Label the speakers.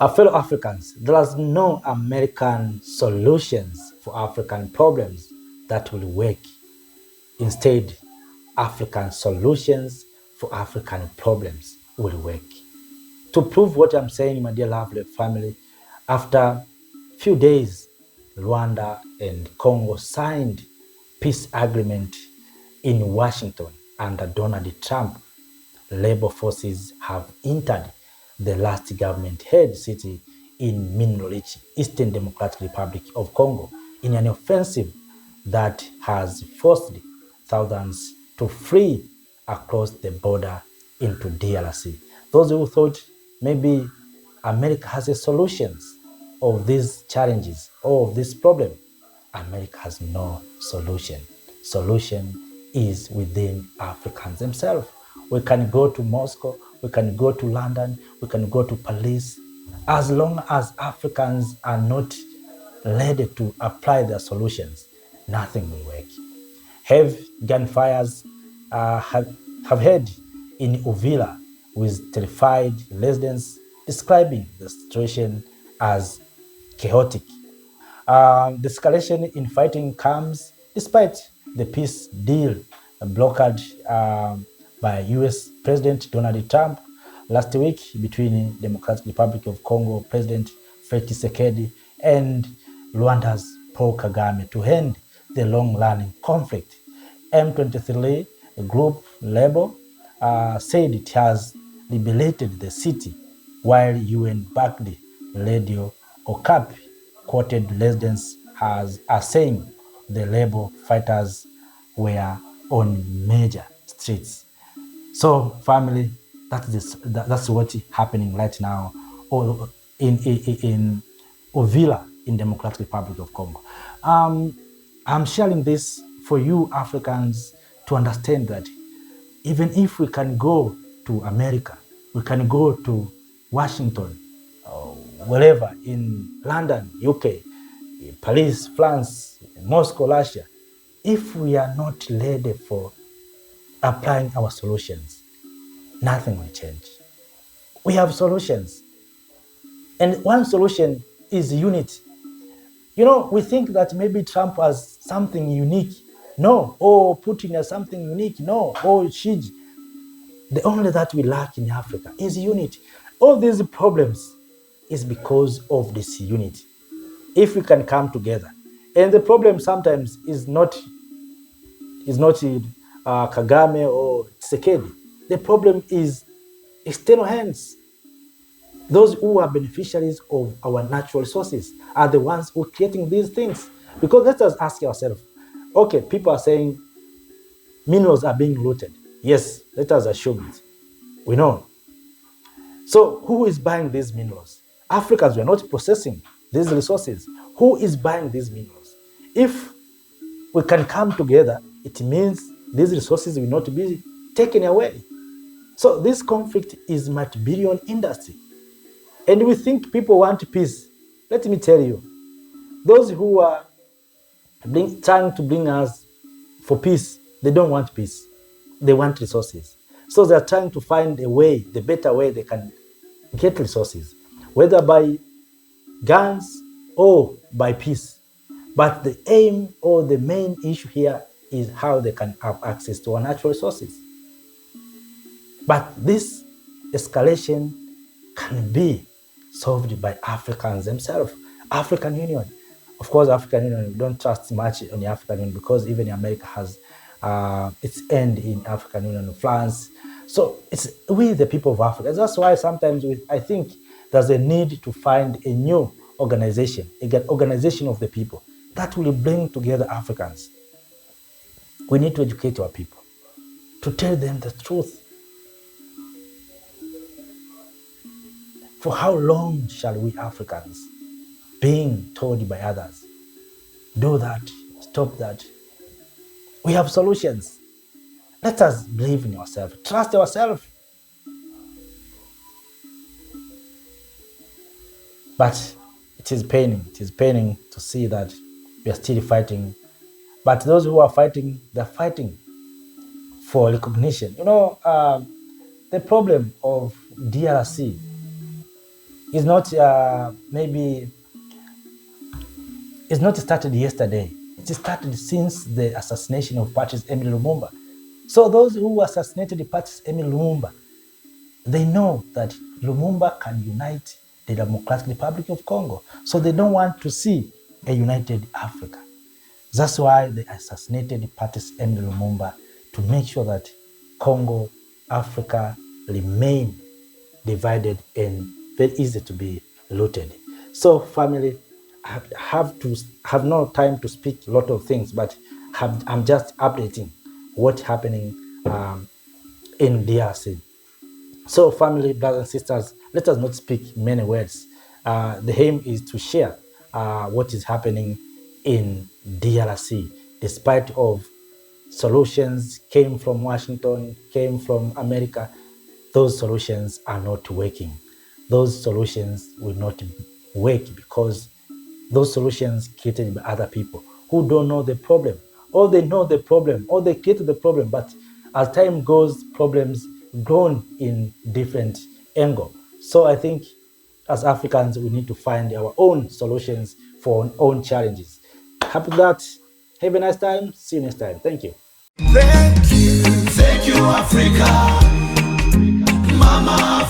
Speaker 1: Our fellow Africans, there is no American solutions for African problems that will work. Instead, African solutions for African problems will work. To prove what I'm saying, my dear lovely family, after a few days, Rwanda and Congo signed peace agreement in Washington under Donald Trump. Labor forces have entered the last government-held city in mineral-rich Eastern Democratic Republic of Congo in an offensive that has forced thousands to flee across the border into DRC. Those who thought maybe America has a solutions of these challenges or of this problem, America has no solution. Solution is within Africans themselves. We can go to Moscow, we can go to London, we can go to Paris. As long as Africans are not ready to apply their solutions, nothing will work. Heavy gunfires have heard in Uvira, with terrified residents describing the situation as chaotic. The escalation in fighting comes despite the peace deal blocked by U.S. President Donald Trump last week between Democratic Republic of Congo President Felix Tshisekedi and Rwanda's Paul Kagame to end the long-running conflict. M23 group label said it has liberated the city, while UN-backed Radio Okapi quoted residents as saying the rebel fighters were on major streets. So, family, that's what's happening right now in Uvira, in Democratic Republic of Congo. I'm sharing this for you Africans to understand that even if we can go to America, we can go to Washington, wherever, in London, UK, Paris, France, Moscow, Russia, if we are not ready for applying our solutions, nothing will change. We have solutions. And one solution is unity. You know, we think that maybe Trump has something unique. No. Or Putin has something unique. No. Or Xi. The only that we lack in Africa is unity. All these problems is because of this unity. If we can come together. And the problem sometimes is not Kagame or Tshisekedi. The problem is external hands. Those who are beneficiaries of our natural resources are the ones who are creating these things. Because let us ask ourselves, okay, people are saying minerals are being looted. Yes, let us assume it. We know. So who is buying these minerals? Africans were not processing these resources. Who is buying these minerals? If we can come together, it means these resources will not be taken away. So this conflict is multi-billion industry. And we think people want peace. Let me tell you, those who are trying to bring us for peace, they don't want peace. They want resources. So they're trying to find a way, the better way they can get resources, whether by guns or by peace. But the aim or the main issue here is how they can have access to our natural resources. But this escalation can be solved by Africans themselves. African Union. Of course, African Union, we don't trust much on the African Union because even America has its end in African Union, France. So it's we, the people of Africa. That's why sometimes I think there's a need to find a new organization, an organization of the people that will bring together Africans. We need to educate our people, to tell them the truth. For how long shall we Africans, being told by others, do that, stop that? We have solutions. Let us believe in ourselves, trust ourselves. But it is paining to see that we are still fighting. But those who are fighting, they're fighting for recognition. You know, the problem of DRC It's not maybe it's not started yesterday. It started since the assassination of Patrice Emery Lumumba. So those who assassinated Patrice Emery Lumumba, they know that Lumumba can unite the Democratic Republic of Congo. So they don't want to see a united Africa. That's why they assassinated Patrice Emery Lumumba, to make sure that Congo, Africa remain divided and very easy to be looted. So family, I have no time to speak a lot of things, but I'm just updating what's happening in DRC. So family, brothers and sisters, let us not speak many words. The aim is to share what is happening in DRC, despite of solutions came from Washington, came from America. Those solutions are not working. Those solutions will not work because those solutions created by other people who don't know the problem, or they know the problem, or they created the problem, but as time goes, problems grown in different angle. So I think as Africans, we need to find our own solutions for our own challenges. Happy that. Have a nice time. See you next time. Thank you.
Speaker 2: Thank you, Africa, Mama.